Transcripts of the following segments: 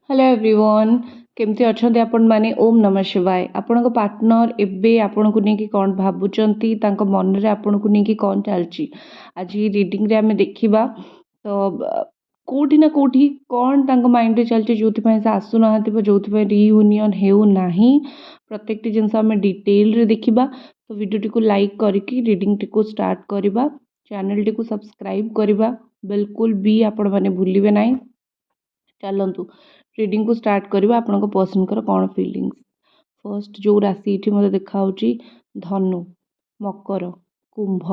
Hello everyone केमती अच्छा आपण मैंने ओम नमः शिवाय आपण पार्टनर एबे आपण को नहीं कौन भावुंट मन रे आपण को नहीं कौन चलती आज रिडिंग रे आमे देखिबा तो कोठी ना कोठी कौन तांको माइंड रे चलती जो से आसुना जो रियूनियन हेउ नाही प्रत्येक जिनस आम डिटेल रे देखिबा तो वीडियो को लाइक करके रिडिंग टी को स्टार्ट करबा चैनल टी को सब्सक्राइब करबा बिल्कुल भी आपण माने भूलिबे नाही। चलतु रिडिंग को स्टार्ट करवा आपण पर्सन कौन फिलिंग्स फर्स्ट जो राशि ये मतलब देखा धनु मकर कुंभ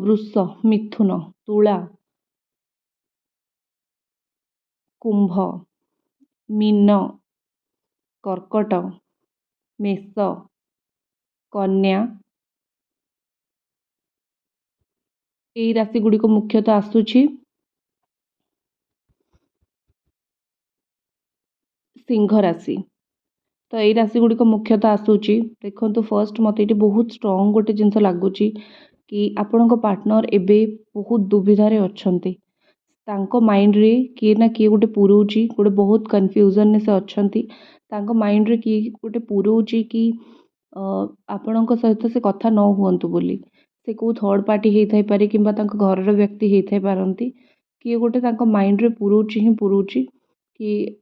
वृष मिथुन तुला कुंभ मीन कर्कट मेष कन्या यही राशि गुड़िक मुख्यतः आसूची सिंह राशि। तो यही राशि गुड़िक मुख्यतः आसूची देखो फर्स्ट मत ये बहुत स्ट्रंग गोटे जिनस लगुच कि आपण पार्टनर एबे बहुत दुविधारे अच्छे तांको माइंड रे किए ना किए गोटे पुरोची गोटे बहुत कन्फ्यूजन से अच्छी माइंड रे किए गोटे पुरोची कि आपण सहित से कथा न हुअंतु बोली से को थर्ड पार्टी होता पारे कि घर व्यक्ति होता पारती किए गोटे माइंड रे पुरोची ही पुरोची कि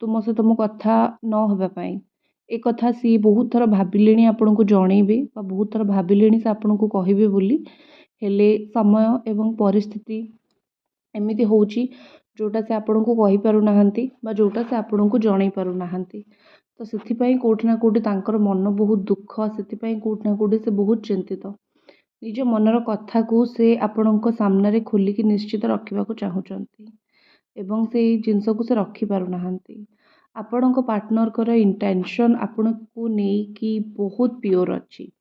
तुम सहित मो कथा न होगापाई एक कथा सी बहुत थर भाविले आपन को जनइबे बहुत थर भाविले से आपन को कहे बोली हेले समय एवं परिस्थिति एमती हूँ जोटा से आपण को कही पारु नाहंती बा जोटा से आपण को जणई पारु नाहंती तो से कोठी ना कोठी तांकर मन बहुत दुख से कोठी ना कोठी से बहुत चिंतित निज मनर कथा को से आपण सामने खोलिकी निश्चित रखा चाहूँगी एवं से जिनस को से रखी पारु नाहंती आपण पार्टनर कर इंटेंशन आपण को नेकी बहुत प्योर अच्छी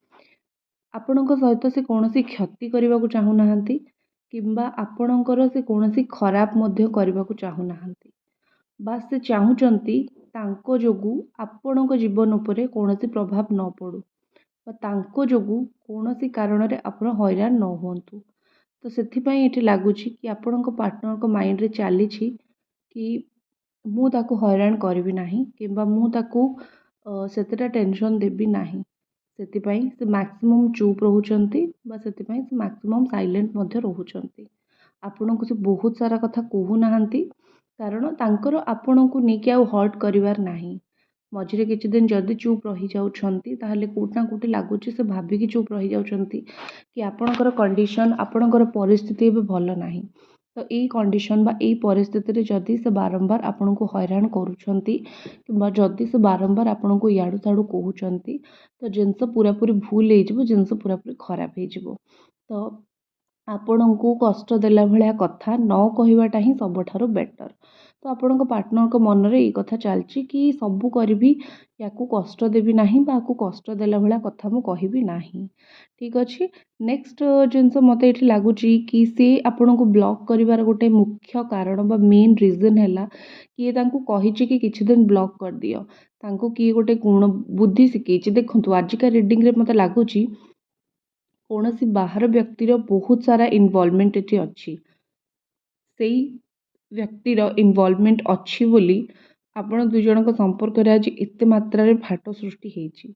आपण सहित से कौन क्षति करने को चाहूना किंबा आपणकर से कौन खराब करने को चाहूना बास से चाहूँगी तांको जोगु आपण जीवन उपरे कौन प्रभाव न पड़ू तांको जोगु कौन कारण रे आपण हैरान न हुंतु तो से लगुच कि आपण पार्टनर को माइंड रे चली कि मु ताको हैरान करी ना कि सेतेटा टेंशन देवी ना से मैक्सिमम चुप रोचंती से मैक्सिमम साइलेंट रोचंती आपण को से बहुत सारा कथा कहूना कारण तांकर आपण को लेकिन आउ हर्ट करिवार नाही मझे किछि दिन जदि चुप रही जाउछंती ताहले कोठना कोठी लागुची से भाबिकी चुप रही जाउछंती कि आपणकर कंडीशन आपणकर परिस्थिति एबे भल नाही तो यही कंडीशन बा यही परिस्थिति रे जदि से बारंबार आपण को हैरान करूछंती कि जदि से बारंबार आपण को याडू साडू कहउछंती तो जिनस पूरा पूरी भूल हो जिनस पूरा पूरी खराब हो तो आपण को कष्ट देला भलिया कथा न कहवाटा ही सबठारु बेटर तो आपण पार्टनर को मन रे ये कथा चलची कि सबू करी या कष्ट देवी ना कष्ट देला भलिया कथा मु कहबी नाही ठीक अच्छे नेक्स्ट जिनस मत ये लगुच कि सी आपण को ब्लॉक करिवार गोटे मुख्य कारण बा मेन रीजन है किए कही कि किछि दिन ब्लॉक कर दियो तांको किए गोटे गुण बुद्धि शिखई देखु आजिका रिडिंग रे मत लगुच कौन सी बाहर व्यक्तिर बहुत सारा इनवॉल्वमेंट ये अच्छी से व्यक्तिर इनवॉल्वमेंट अच्छी बोली आपण दुई जन संपर्क आज एत मात्रा फाट सृष्टि होती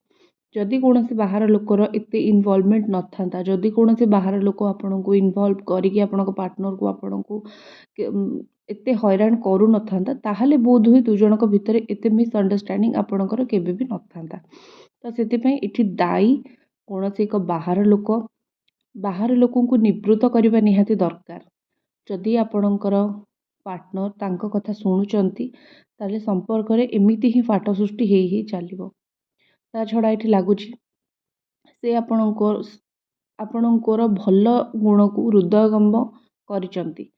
जदि कौन से बाहर लोकर एत इनवॉल्वमेंट न था जदि कौन से बाहर लोक आपण को इनवॉल्व करके पार्टनर को आपण को एत हैरान करू न था ताहले बोध हुए दुई जन भितर एत मिसअंडरस्टैंडिंग आपणकर केबे भी न था तो से दायी कौन से एक बाहर लोक को निवृत्त करने निहाती दरकार जदि आपणकर पार्टनर तांको कथा शुणुचंती ताले संपर्क रे एमिति ही फाट सृष्टि ही चलिबो ता छड़ा ये लगुच से आपणकर भल गुण को हृदयंगम करिचंती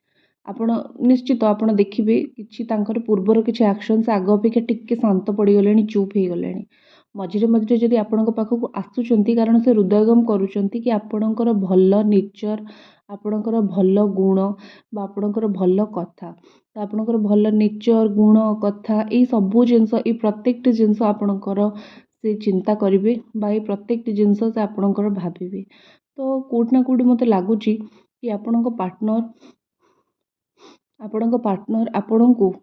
आपण निश्चित आप देखिए कि पूर्वर किसी एक्शन से आग अपेक्षा टिके शांत पड़गले चुप हो गले मझे मझे जदि आपण पाखक आसुंच कारण से हृदयगम करुँच कि आपणकर भल नेचर आपणकर भल गुण आपणकर भल कथा तो आपणकर भल नेचर गुण कथा ये सबू जिनस ये प्रत्येक जिनस आपणकर से चिंता करेंगे बा प्रत्येक जिनस से आपणकर भावे तो कोटना कोटी मत लगुच कि आपण पार्टनर आपण को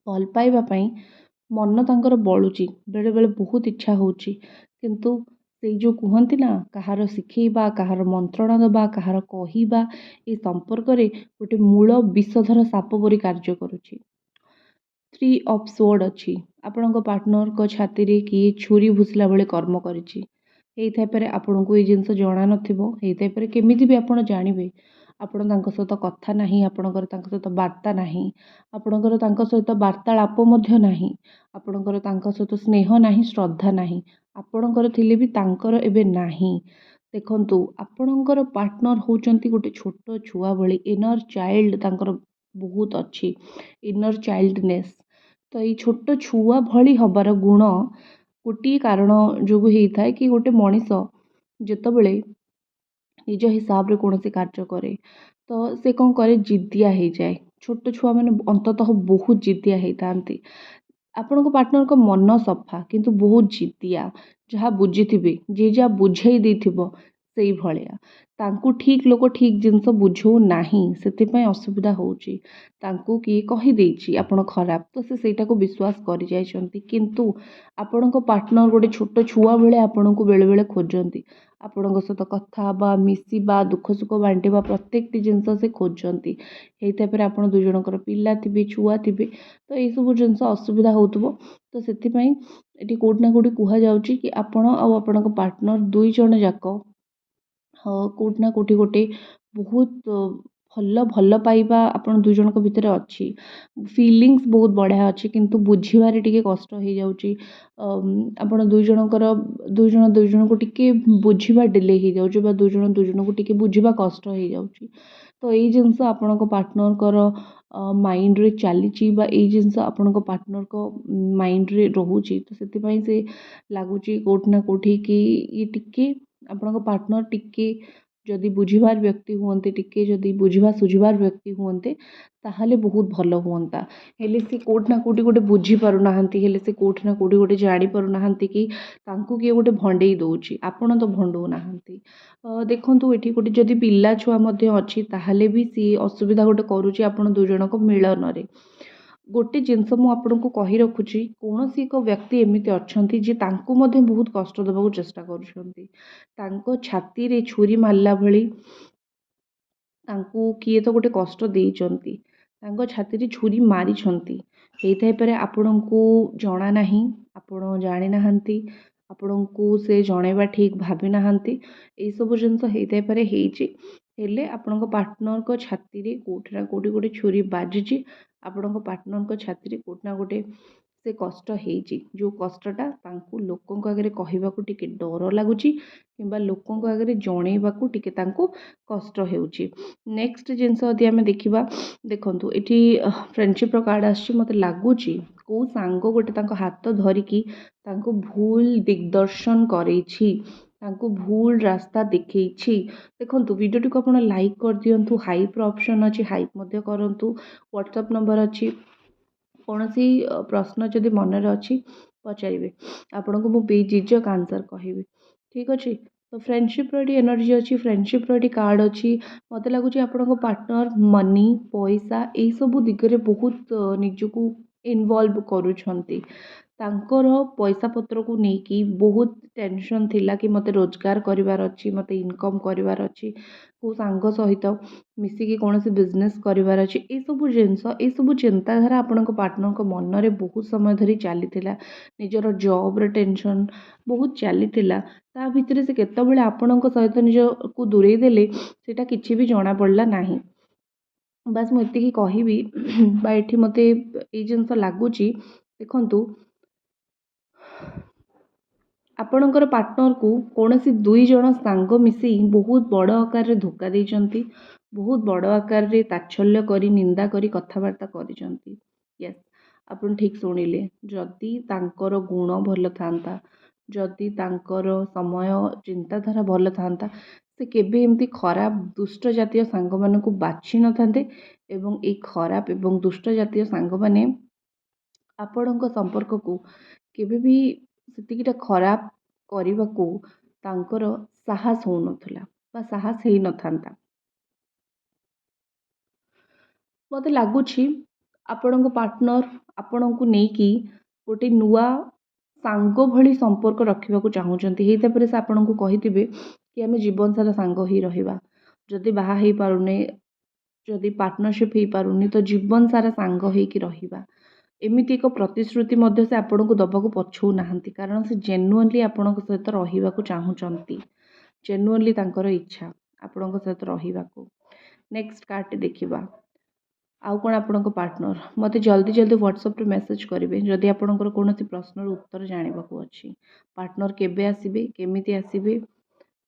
ଭଲ ପାଇବା ପାଇଁ ମନ ତାଙ୍କର ବଳୁଛି, ବେଳେବେଳେ ବହୁତ ଇଚ୍ଛା ହେଉଛି, କିନ୍ତୁ ସେଇ ଯେଉଁ କୁହନ୍ତି ନା, କାହାର ଶିଖେଇବା, କାହାର ମନ୍ତ୍ରଣା ଦେବା, କାହାର କହିବା, ଏ ସମ୍ପର୍କରେ ଗୋଟେ ମୂଳ ବିଷଧର ସାପ ପରି କାର୍ଯ୍ୟ କରୁଛି। 3 ଅଫ୍ ସୋର୍ଡ ଅଛି। ଆପଣଙ୍କ ପାର୍ଟନରଙ୍କ ଛାତିରେ କିଏ ଛୁରୀ ଭୁସିଲା ଭଳି କର୍ମ କରିଛି। ହେଇଥାଇପାରେ ଆପଣଙ୍କୁ ଏଇ ଜିନିଷ ଜଣା ନଥିବ, ହେଇଥାଇପାରେ କେମିତି ବି ଆପଣ ଜାଣିବେ। ଆପଣ ତାଙ୍କ ସହିତ କଥା ନାହିଁ, ଆପଣଙ୍କର ତାଙ୍କ ସହିତ ବାର୍ତ୍ତା ନାହିଁ, ଆପଣଙ୍କର ତାଙ୍କ ସହିତ ବାର୍ତ୍ତାଳାପ ମଧ୍ୟ ନାହିଁ, ଆପଣଙ୍କର ତାଙ୍କ ସହିତ ସ୍ନେହ ନାହିଁ, ଶ୍ରଦ୍ଧା ନାହିଁ, ଆପଣଙ୍କର ଥିଲେ ବି ତାଙ୍କର ଏବେ ନାହିଁ। ଦେଖନ୍ତୁ, ଆପଣଙ୍କର ପାର୍ଟନର ହେଉଛନ୍ତି ଗୋଟେ ଛୋଟ ଛୁଆ ଭଳି, ଇନର ଚାଇଲ୍ଡ ତାଙ୍କର ବହୁତ ଅଛି, ଇନର ଚାଇଲ୍ଡନେସ୍। ତ ଏଇ ଛୋଟ ଛୁଆ ଭଳି ହବାର ଗୁଣ ଗୋଟିଏ କାରଣ ଯୋଗୁଁ ହେଇଥାଏ କି ଗୋଟେ ମଣିଷ ଯେତେବେଳେ ନିଜ ହିସାବରେ କୌଣସି କାର୍ଯ୍ୟ କରେ, ତ ସେ କ'ଣ କରେ, ଜିଦିଆ ହେଇଯାଏ। ଛୋଟ ଛୁଆମାନେ ଅନ୍ତତଃ ବହୁତ ଜିଦିଆ ହେଇଥାନ୍ତି। ଆପଣଙ୍କ ପାର୍ଟନରଙ୍କ ମନ ସଫା କିନ୍ତୁ ବହୁତ ଜିଦିଆ, ଯାହା ବୁଝିଥିବେ, ଯିଏ ଯାହା ବୁଝେଇ ଦେଇଥିବ ସେଇଭଳିଆ। ତାଙ୍କୁ ଠିକ୍ ଲୋକ ଠିକ୍ ଜିନିଷ ବୁଝଉ ନାହିଁ, ସେଥିପାଇଁ ଅସୁବିଧା ହେଉଛି। ତାଙ୍କୁ କିଏ କହିଦେଇଛି ଆପଣ ଖରାପ, ତ ସେ ସେଇଟାକୁ ବିଶ୍ୱାସ କରିଯାଇଛନ୍ତି। କିନ୍ତୁ ଆପଣଙ୍କ ପାର୍ଟନର ଗୋଟେ ଛୋଟ ଛୁଆ ଭଳିଆ ଆପଣଙ୍କୁ ବେଳେବେଳେ ଖୋଜନ୍ତି। ଆପଣଙ୍କ ସହିତ କଥା ହେବା, ମିଶିବା, ଦୁଃଖ ସୁଖ ବାଣ୍ଟିବା, ପ୍ରତ୍ୟେକଟି ଜିନିଷ ସେ ଖୋଜନ୍ତି। ହେଇଥାଇପାରେ ଆପଣ ଦୁଇ ଜଣଙ୍କର ପିଲା ଥିବେ, ଛୁଆ ଥିବେ, ତ ଏଇସବୁ ଜିନିଷ ଅସୁବିଧା ହେଉଥିବ। ତ ସେଥିପାଇଁ ଏଠି କେଉଁଠି ନା କେଉଁଠି କୁହାଯାଉଛି କି ଆପଣ ଆଉ ଆପଣଙ୍କ ପାର୍ଟନର ଦୁଇ ଜଣ ଯାକ କେଉଁଠି ନା କେଉଁଠି ଗୋଟେ ବହୁତ ଭଲ ପାଇବା ଆପଣ ଦୁଇ ଜଣଙ୍କ ଭିତରେ ଅଛି। ଫିଲିଙ୍ଗସ୍ ବହୁତ ବଢ଼ିଆ ଅଛି, କିନ୍ତୁ ବୁଝିବାରେ ଟିକେ କଷ୍ଟ ହେଇଯାଉଛି। ଆପଣ ଦୁଇ ଜଣଙ୍କୁ ଟିକେ ବୁଝିବା ଡିଲେ ହେଇଯାଉଛି, ବା ଦୁଇ ଜଣଙ୍କୁ ଟିକେ ବୁଝିବା କଷ୍ଟ ହେଇଯାଉଛି। ତ ଏଇ ଜିନିଷ ଆପଣଙ୍କ ପାର୍ଟନରଙ୍କର ମାଇଣ୍ଡରେ ଚାଲିଛି, ବା ଏଇ ଜିନିଷ ଆପଣଙ୍କ ପାର୍ଟନରଙ୍କ ମାଇଣ୍ଡରେ ରହୁଛି। ତ ସେଥିପାଇଁ ସେ ଲାଗୁଛି କେଉଁଠି ନା କେଉଁଠି କି ଇଏ ଟିକେ ଆପଣଙ୍କ ପାର୍ଟନର ଟିକେ ଯଦି ବୁଝିବାର ବ୍ୟକ୍ତି ହୁଅନ୍ତେ, ଟିକେ ଯଦି ବୁଝିବା ସୁଝିବାର ବ୍ୟକ୍ତି ହୁଅନ୍ତେ, ତାହେଲେ ବହୁତ ଭଲ ହୁଅନ୍ତା। ହେଲେ ସେ କେଉଁଠି ନା କେଉଁଠି ଗୋଟେ ବୁଝିପାରୁନାହାନ୍ତି, ହେଲେ ସେ କେଉଁଠି ନା କେଉଁଠି ଗୋଟେ ଜାଣିପାରୁନାହାନ୍ତି କି ତାଙ୍କୁ କିଏ ଗୋଟେ ଭଣ୍ଡେଇ ଦେଉଛି, ଆପଣ ତ ଭଣ୍ଡଉନାହାନ୍ତି। ଦେଖନ୍ତୁ, ଏଠି ଗୋଟେ ଯଦି ପିଲା ଛୁଆ ମଧ୍ୟ ଅଛି, ତାହେଲେ ବି ସିଏ ଅସୁବିଧା ଗୋଟେ କରୁଛି ଆପଣ ଦୁଇ ଜଣଙ୍କ ମିଳନରେ। ଗୋଟେ ଜିନିଷ ମୁଁ ଆପଣଙ୍କୁ କହି ରଖୁଛି, କୌଣସି ଏକ ବ୍ୟକ୍ତି ଏମିତି ଅଛନ୍ତି ଯିଏ ତାଙ୍କୁ ମଧ୍ୟ ବହୁତ କଷ୍ଟ ଦେବାକୁ ଚେଷ୍ଟା କରୁଛନ୍ତି। ତାଙ୍କ ଛାତିରେ ଛୁରୀ ମାରିଲା ଭଳି ତାଙ୍କୁ କିଏ ତ ଗୋଟେ କଷ୍ଟ ଦେଇଛନ୍ତି, ତାଙ୍କ ଛାତିରେ ଛୁରୀ ମାରିଛନ୍ତି। ହେଇଥାଇପାରେ ଆପଣଙ୍କୁ ଜଣା ନାହିଁ, ଆପଣ ଜାଣିନାହାନ୍ତି, ଆପଣଙ୍କୁ ସେ ଜଣେଇବା ଠିକ୍ ଭାବି ନାହାନ୍ତି, ଏଇସବୁ ଜିନିଷ ହେଇଥାଇପାରେ ହେଇଛି। ହେଲେ ଆପଣଙ୍କ ପାର୍ଟନରଙ୍କ ଛାତିରେ କେଉଁଠି ନା କେଉଁଠି ଗୋଟେ ଛୁରୀ ବାଜିଛି, ଆପଣଙ୍କ ପାର୍ଟନରଙ୍କ ଛାତିରେ କେଉଁଠି ନା ଗୋଟେ ସେ କଷ୍ଟ ହେଇଛି, ଯେଉଁ କଷ୍ଟଟା ତାଙ୍କୁ ଲୋକଙ୍କ ଆଗରେ କହିବାକୁ ଟିକେ ଡର ଲାଗୁଛି, କିମ୍ବା ଲୋକଙ୍କ ଆଗରେ ଜଣେଇବାକୁ ଟିକେ ତାଙ୍କୁ କଷ୍ଟ ହେଉଛି। ନେକ୍ସଟ ଜିନିଷ ଯଦି ଆମେ ଦେଖିବା, ଦେଖନ୍ତୁ ଏଠି ଫ୍ରେଣ୍ଡସିପ୍ର କାର୍ଡ଼ ଆସିଛି। ମୋତେ ଲାଗୁଛି କେଉଁ ସାଙ୍ଗ ଗୋଟେ ତାଙ୍କ ହାତ ଧରିକି ତାଙ୍କୁ ଭୁଲ ଦିଗ୍ଦର୍ଶନ କରେଇଛି, ତାଙ୍କୁ ଭୁଲ ରାସ୍ତା ଦେଖେଇଛି। ଦେଖନ୍ତୁ, ଭିଡ଼ିଓଟିକୁ ଆପଣ ଲାଇକ୍ କରିଦିଅନ୍ତୁ, ହାଇପ୍ର ଅପସନ୍ ଅଛି, ହାଇପ୍ ମଧ୍ୟ କରନ୍ତୁ। ହ୍ୱାଟ୍ସଆପ୍ ନମ୍ବର ଅଛି, କୌଣସି ପ୍ରଶ୍ନ ଯଦି ମନରେ ଅଛି ପଚାରିବେ, ଆପଣଙ୍କୁ ମୁଁ ବେଝିଝକ ଆନ୍ସର୍ କହିବି। ଠିକ୍ ଅଛି। ତ ଫ୍ରେଣ୍ଡସିପ୍ର ଏଠି ଏନର୍ଜି ଅଛି, ଫ୍ରେଣ୍ଡସିପ୍ର ଏଠି କାର୍ଡ଼ ଅଛି। ମୋତେ ଲାଗୁଛି ଆପଣଙ୍କ ପାର୍ଟନର ମନି, ପଇସା ଏଇସବୁ ଦିଗରେ ବହୁତ ନିଜକୁ ଇନଭଲ୍ଭ କରୁଛନ୍ତି। ତାଙ୍କର ପଇସା ପତ୍ରକୁ ନେଇକି ବହୁତ ଟେନସନ୍ ଥିଲା କି ମୋତେ ରୋଜଗାର କରିବାର ଅଛି, ମୋତେ ଇନକମ୍ କରିବାର ଅଛି, କେଉଁ ସାଙ୍ଗ ସହିତ ମିଶିକି କୌଣସି ବିଜନେସ୍ କରିବାର ଅଛି। ଏଇସବୁ ଜିନିଷ, ଏଇସବୁ ଚିନ୍ତାଧାରା ଆପଣଙ୍କ ପାର୍ଟନରଙ୍କ ମନରେ ବହୁତ ସମୟ ଧରି ଚାଲିଥିଲା। ନିଜର ଜବ୍ର ଟେନସନ୍ ବହୁତ ଚାଲିଥିଲା। ତା ଭିତରେ ସେ କେତେବେଳେ ଆପଣଙ୍କ ସହିତ ନିଜକୁ ଦୂରେଇ ଦେଲେ, ସେଇଟା କିଛି ବି ଜଣାପଡ଼ିଲା ନାହିଁ। ବାସ୍ ମୁଁ ଏତିକି କହିବି, ବା ଏଠି ମୋତେ ଏଇ ଜିନିଷ ଲାଗୁଛି, ଦେଖନ୍ତୁ, ଆପଣଙ୍କର ପାର୍ଟନରକୁ କୌଣସି ଦୁଇ ଜଣ ସାଙ୍ଗ ମିଶି ବହୁତ ବଡ଼ ଆକାରରେ ଧୋକା ଦେଇଛନ୍ତି, ବହୁତ ବଡ଼ ଆକାରରେ ତାଚ୍ଛଲ୍ୟ କରି, ନିନ୍ଦା କରି, କଥାବାର୍ତ୍ତା କରିଛନ୍ତି। ୟେସ୍, ଆପଣ ଠିକ୍ ଶୁଣିଲେ। ଯଦି ତାଙ୍କର ଗୁଣ ଭଲ ଥାନ୍ତା, ଯଦି ତାଙ୍କର ସମୟ ଚିନ୍ତାଧାରା ଭଲ ଥାନ୍ତା, ସେ କେବେ ଏମିତି ଖରାପ ଦୁଷ୍ଟ ଜାତୀୟ ସାଙ୍ଗମାନଙ୍କୁ ବାଛି ନଥାନ୍ତେ, ଏବଂ ଏଇ ଖରାପ ଏବଂ ଦୁଷ୍ଟ ଜାତୀୟ ସାଙ୍ଗମାନେ ଆପଣଙ୍କ ସମ୍ପର୍କକୁ କେବେ ବି ସେତିକିଟା ଖରାପ କରିବାକୁ ତାଙ୍କର ସାହସ ହେଉନଥିଲା, ବା ସାହସ ହେଇନଥାନ୍ତା। ମୋତେ ଲାଗୁଛି ଆପଣଙ୍କ ପାର୍ଟନର ଆପଣଙ୍କୁ ନେଇକି ଗୋଟେ ନୂଆ ସାଙ୍ଗ ଭଳି ସମ୍ପର୍କ ରଖିବାକୁ ଚାହୁଁଛନ୍ତି। ହେଇଥାଇପାରେ ସେ ଆପଣଙ୍କୁ କହିଥିବେ କି ଆମେ ଜୀବନ ସାରା ସାଙ୍ଗ ହେଇ ରହିବା। ଯଦି ବାହା ହେଇପାରୁନେ, ଯଦି ପାର୍ଟନରସିପ୍ ହେଇପାରୁନି ତ ଜୀବନ ସାରା ସାଙ୍ଗ ହେଇକି ରହିବା। ଏମିତି ଏକ ପ୍ରତିଶ୍ରୁତି ମଧ୍ୟ ସେ ଆପଣଙ୍କୁ ଦେବାକୁ ପଛଉନାହାନ୍ତି, କାରଣ ସେ ଜେନ୍ୟୁଇନଲି ଆପଣଙ୍କ ସହିତ ରହିବାକୁ ଚାହୁଁଛନ୍ତି। ଜେନ୍ୟୁଇନଲି ତାଙ୍କର ଇଚ୍ଛା ଆପଣଙ୍କ ସହିତ ରହିବାକୁ। ନେକ୍ସଟ କାର୍ଡ଼ଟି ଦେଖିବା। ଆଉ କ'ଣ ଆପଣଙ୍କ ପାର୍ଟନର ମୋତେ ଜଲ୍ଦି ଜଲ୍ଦି ହ୍ୱାଟ୍ସଆପ୍ରେ ମେସେଜ୍ କରିବେ ଯଦି ଆପଣଙ୍କର କୌଣସି ପ୍ରଶ୍ନର ଉତ୍ତର ଜାଣିବାକୁ ଅଛି। ପାର୍ଟନର କେବେ ଆସିବେ, କେମିତି ଆସିବେ,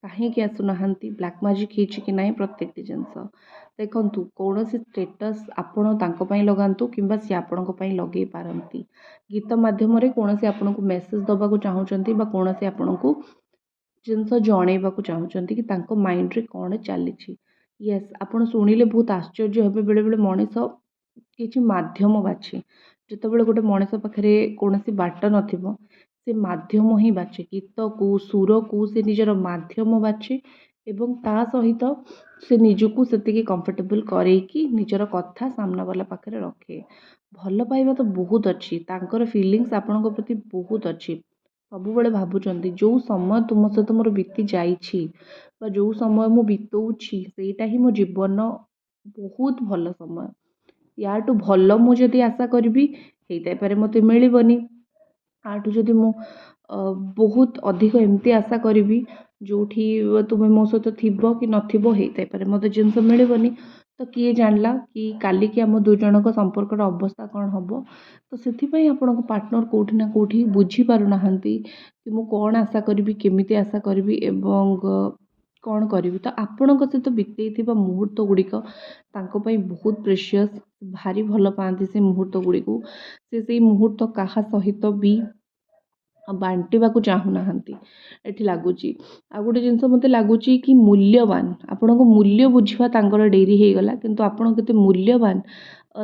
କାହିଁକି ଆସୁନାହାନ୍ତି, ବ୍ଲାକ୍ ମ୍ୟାଜିକ୍ ହେଇଛି କି ନାହିଁ, ପ୍ରତ୍ୟେକଟି ଜିନିଷ ଦେଖନ୍ତୁ। କୌଣସି ଷ୍ଟେଟସ୍ ଆପଣ ତାଙ୍କ ପାଇଁ ଲଗାନ୍ତୁ କିମ୍ବା ସିଏ ଆପଣଙ୍କ ପାଇଁ ଲଗାଇ ପାରନ୍ତି। ଗୀତ ମାଧ୍ୟମରେ କୌଣସି ଆପଣଙ୍କୁ ମେସେଜ୍ ଦେବାକୁ ଚାହୁଁଛନ୍ତି ବା କୌଣସି ଆପଣଙ୍କୁ ଜିନିଷ ଜଣେଇବାକୁ ଚାହୁଁଛନ୍ତି କି ତାଙ୍କ ମାଇଣ୍ଡରେ କ'ଣ ଚାଲିଛି। ୟେସ୍, ଆପଣ ଶୁଣିଲେ ବହୁତ ଆଶ୍ଚର୍ଯ୍ୟ ହେବେ। ବେଳେବେଳେ ମଣିଷ କିଛି ମାଧ୍ୟମ ବାଛେ। ଯେତେବେଳେ ଗୋଟେ ମଣିଷ ପାଖରେ କୌଣସି ବାଟ ନଥିବ ସେ ମାଧ୍ୟମ ହିଁ ବାଛେ। ଗୀତକୁ, ସୁରକୁ ସେ ନିଜର ମାଧ୍ୟମ ବାଛେ ଏବଂ ତା ସହିତ ସେ ନିଜକୁ ସେତିକି କମ୍ଫର୍ଟେବଲ୍ କରେଇକି ନିଜର କଥା ସାମ୍ନାବାଲା ପାଖରେ ରଖେ। ଭଲ ପାଇବା ତ ବହୁତ ଅଛି, ତାଙ୍କର ଫିଲିଙ୍ଗସ୍ ଆପଣଙ୍କ ପ୍ରତି ବହୁତ ଅଛି। ସବୁବେଳେ ଭାବୁଛନ୍ତି ଯେଉଁ ସମୟ ତୁମ ସହିତ ମୋର ବିତି ଯାଇଛି ବା ଯେଉଁ ସମୟ ମୁଁ ବିତଉଛି ସେଇଟା ହିଁ ମୋ ଜୀବନର ବହୁତ ଭଲ ସମୟ। ୟାଠୁ ଭଲ ମୁଁ ଯଦି ଆଶା କରିବି ହେଇଥାଇପାରେ ମୋତେ ମିଳିବନି। ଆଠୁ ଯଦି ମୁଁ ବହୁତ ଅଧିକ ଏମିତି ଆଶା କରିବି ଯେଉଁଠି ତୁମେ ମୋ ସହିତ ଥିବ କି ନଥିବ ହେଇଥାଇପାରେ ମୋତେ ଜିନିଷ ମିଳିବନି। ତ କିଏ ଜାଣିଲା କି କାଲିକି ଆମ ଦୁଇ ଜଣଙ୍କ ସମ୍ପର୍କର ଅବସ୍ଥା କ'ଣ ହେବ। ତ ସେଥିପାଇଁ ଆପଣଙ୍କ ପାର୍ଟନର କେଉଁଠି ନା କେଉଁଠି ବୁଝିପାରୁନାହାନ୍ତି କି ମୁଁ କ'ଣ ଆଶା କରିବି, କେମିତି ଆଶା କରିବି ଏବଂ କ'ଣ କରିବି। ତ ଆପଣଙ୍କ ସହିତ ବିତେଇଥିବା ମୁହୂର୍ତ୍ତ ଗୁଡ଼ିକ ତାଙ୍କ ପାଇଁ ବହୁତ ପ୍ରେସିୟସ୍। ଭାରି ଭଲ ପାଆନ୍ତି ସେ ମୁହୂର୍ତ୍ତ ଗୁଡ଼ିକୁ। ସେ ସେଇ ମୁହୂର୍ତ୍ତ କାହା ସହିତ ବି ବାଣ୍ଟିବାକୁ ଚାହୁଁନାହାନ୍ତି ଏଠି ଲାଗୁଛି। ଆଉ ଗୋଟେ ଜିନିଷ ମୋତେ ଲାଗୁଛି କି ମୂଲ୍ୟବାନ, ଆପଣଙ୍କ ମୂଲ୍ୟ ବୁଝିବା ତାଙ୍କର ଡେରି ହେଇଗଲା, କିନ୍ତୁ ଆପଣ କେତେ ମୂଲ୍ୟବାନ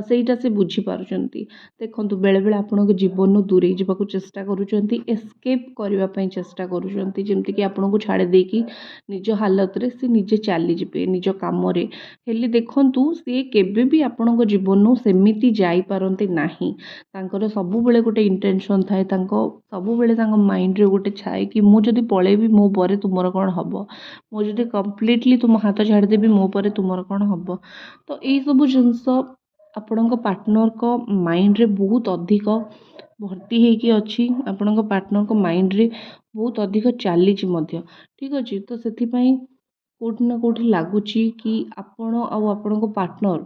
ସେଇଟା ସେ ବୁଝିପାରୁଛନ୍ତି। ଦେଖନ୍ତୁ ବେଳେବେଳେ ଆପଣଙ୍କ ଜୀବନରୁ ଦୂରେଇ ଯିବାକୁ ଚେଷ୍ଟା କରୁଛନ୍ତି, ଏସ୍କେପ୍ କରିବା ପାଇଁ ଚେଷ୍ଟା କରୁଛନ୍ତି, ଯେମିତିକି ଆପଣଙ୍କୁ ଛାଡ଼ି ଦେଇକି ନିଜ ହାଲତରେ ସେ ନିଜେ ଚାଲିଯିବେ ନିଜ କାମରେ। ହେଲେ ଦେଖନ୍ତୁ ସିଏ କେବେ ବି ଆପଣଙ୍କ ଜୀବନରୁ ସେମିତି ଯାଇପାରନ୍ତି ନାହିଁ। ତାଙ୍କର ସବୁବେଳେ ଗୋଟେ ଇଣ୍ଟେନସନ୍ ଥାଏ, ସବୁବେଳେ ତାଙ୍କ ମାଇଣ୍ଡରେ ଗୋଟେ ଥାଏ କି ମୁଁ ଯଦି ପଳେଇବି ମୋ ପରେ ତୁମର କ'ଣ ହେବ, ମୁଁ ଯଦି କମ୍ପ୍ଲିଟଲି ତୁମ ହାତ ଛାଡ଼ିଦେବି ମୋ ପରେ ତୁମର କ'ଣ ହେବ। ତ ଏଇସବୁ ଜିନିଷ ଆପଣଙ୍କ ପାର୍ଟନରଙ୍କ ମାଇଣ୍ଡରେ ବହୁତ ଅଧିକ ଭର୍ତ୍ତି ହେଇକି ଅଛି। ଆପଣଙ୍କ ପାର୍ଟନରଙ୍କ ମାଇଣ୍ଡରେ ବହୁତ ଅଧିକ ଚାଲିଛି ମଧ୍ୟ। ଠିକ୍ ଅଛି, ତ ସେଥିପାଇଁ କେଉଁଠି ନା କେଉଁଠି ଲାଗୁଛି କି ଆପଣ ଆଉ ଆପଣଙ୍କ ପାର୍ଟନର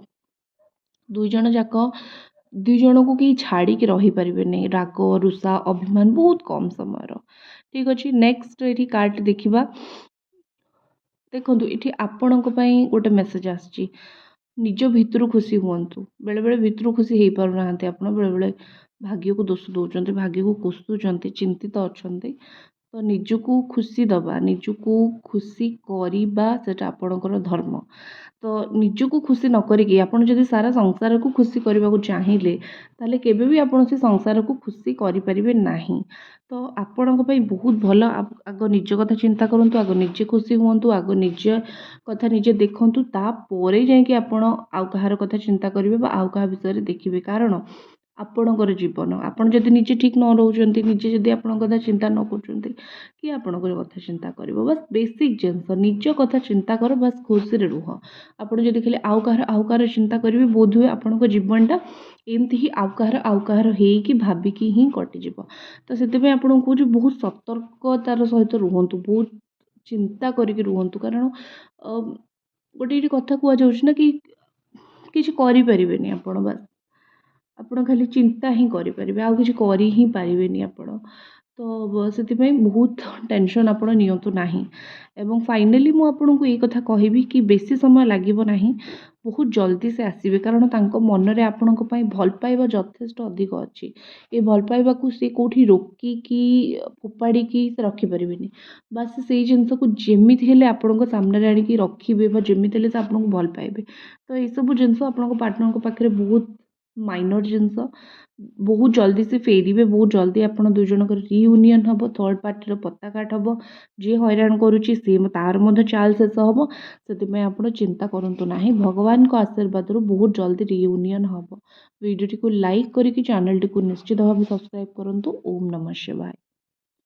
ଦୁଇ ଜଣକୁ କେହି ଛାଡ଼ିକି ରହିପାରିବେନି। ରାଗ, ରୁଷା, ଅଭିମାନ ବହୁତ କମ୍ ସମୟର। ଠିକ୍ ଅଛି, ନେକ୍ସଟ ଏଠି କାର୍ଡ଼ଟି ଦେଖିବା। ଦେଖନ୍ତୁ ଏଠି ଆପଣଙ୍କ ପାଇଁ ଗୋଟେ ମେସେଜ୍ ଆସିଛି। ନିଜ ଭିତରୁ ଖୁସି ହୁଅନ୍ତୁ। ବେଳେବେଳେ ଭିତରୁ ଖୁସି ହେଇପାରୁନାହାନ୍ତି ଆପଣ, ବେଳେବେଳେ ଭାଗ୍ୟକୁ ଦୋଷ ଦେଉଛନ୍ତି, ଭାଗ୍ୟକୁ କୋଷୁଛନ୍ତି, ଚିନ୍ତିତ ଅଛନ୍ତି। ତ ନିଜକୁ ଖୁସି ଦେବା, ନିଜକୁ ଖୁସି କରିବା ସେଟା ଆପଣଙ୍କର ଧର୍ମ। ତ ନିଜକୁ ଖୁସି ନ କରିକି ଆପଣ ଯଦି ସାରା ସଂସାରକୁ ଖୁସି କରିବାକୁ ଚାହିଁଲେ ତାହେଲେ କେବେ ବି ଆପଣ ସେ ସଂସାରକୁ ଖୁସି କରିପାରିବେ ନାହିଁ। ତ ଆପଣଙ୍କ ପାଇଁ ବହୁତ ଭଲ। ଆଗ ନିଜ କଥା ଚିନ୍ତା କରନ୍ତୁ, ଆଗ ନିଜେ ଖୁସି ହୁଅନ୍ତୁ, ଆଗ ନିଜ କଥା ନିଜେ ଦେଖନ୍ତୁ, ତାପରେ ଯାଇକି ଆପଣ ଆଉ କାହାର କଥା ଚିନ୍ତା କରିବେ ବା ଆଉ କାହା ବିଷୟରେ ଦେଖିବେ। କାରଣ ଆପଣଙ୍କର ଜୀବନ, ଆପଣ ଯଦି ନିଜେ ଠିକ୍ ନ ରହୁଛନ୍ତି, ନିଜେ ଯଦି ଆପଣଙ୍କ କଥା ଚିନ୍ତା ନ କରୁଛନ୍ତି, କିଏ ଆପଣଙ୍କର କଥା ଚିନ୍ତା କରିବ। ବାସ୍ ବେସିକ୍ ଜିନିଷ, ନିଜ କଥା ଚିନ୍ତା କର, ବାସ୍ ଖୁସିରେ ରୁହ। ଆପଣ ଯଦି ଖାଲି ଆଉ କାହାର ଚିନ୍ତା କରିବେ ବୋଧହୁଏ ଆପଣଙ୍କ ଜୀବନଟା ଏମିତି ହିଁ ଆଉ କାହାର ହେଇକି ଭାବିକି ହିଁ କଟିଯିବ। ତ ସେଥିପାଇଁ ଆପଣଙ୍କୁ କହୁଛି ବହୁତ ସତର୍କତାର ସହିତ ରୁହନ୍ତୁ, ବହୁତ ଚିନ୍ତା କରିକି ରୁହନ୍ତୁ। କାରଣ ଗୋଟେ ଏଠି କଥା କୁହାଯାଉଛି ନା କି କିଛି କରିପାରିବେନି ଆପଣ, ବାସ୍ ଆପଣ ଖାଲି ଚିନ୍ତା ହିଁ କରିପାରିବେ, ଆଉ କିଛି କରି ହିଁ ପାରିବେନି ଆପଣ। ତ ସେଥିପାଇଁ ବହୁତ ଟେନସନ୍ ଆପଣ ନିଅନ୍ତୁ ନାହିଁ। ଏବଂ ଫାଇନାଲି ମୁଁ ଆପଣଙ୍କୁ ଏଇ କଥା କହିବି କି ବେଶୀ ସମୟ ଲାଗିବ ନାହିଁ, ବହୁତ ଜଲ୍ଦି ସେ ଆସିବେ। କାରଣ ତାଙ୍କ ମନରେ ଆପଣଙ୍କ ପାଇଁ ଭଲ ପାଇବା ଯଥେଷ୍ଟ ଅଧିକ ଅଛି। ଏ ଭଲ ପାଇବାକୁ ସେ କେଉଁଠି ରୋକିକି ଫୋପାଡ଼ିକି ସେ ରଖିପାରିବେନି। ବାସ୍ ସେଇ ଜିନିଷକୁ ଯେମିତି ହେଲେ ଆପଣଙ୍କ ସାମ୍ନାରେ ଆଣିକି ରଖିବେ ବା ଯେମିତି ହେଲେ ସେ ଆପଣଙ୍କୁ ଭଲ ପାଇବେ। ତ ଏଇସବୁ ଜିନିଷ ଆପଣଙ୍କ ପାର୍ଟନରଙ୍କ ପାଖରେ ବହୁତ ମାଇନର୍ ଜିନିଷ ବହୁତ ଜଲ୍ଦି ସେ ଫେରିବେ, ବହୁତ ଜଲ୍ଦି ଆପଣ ଦୁଇ ଜଣଙ୍କର ରିୟୁନିୟନ୍ ହେବ, ଥର୍ଡ଼ ପାର୍ଟିର ପତା କାଟ ହେବ, ଯିଏ ହଇରାଣ କରୁଛି ସିଏ ତାର ମଧ୍ୟ ଚାଲ ଶେଷ ହେବ। ସେଥିପାଇଁ ଆପଣ ଚିନ୍ତା କରନ୍ତୁ ନାହିଁ, ଭଗବାନଙ୍କ ଆଶୀର୍ବାଦରୁ ବହୁତ ଜଲ୍ଦି ରିୟୁନିୟନ୍ ହେବ। ଭିଡ଼ିଓଟିକୁ ଲାଇକ୍ କରିକି ଚ୍ୟାନେଲଟିକୁ ନିଶ୍ଚିତ ଭାବେ ସବସ୍କ୍ରାଇବ୍ କରନ୍ତୁ। ଓମ୍ ନମଃ ଶିବାୟ।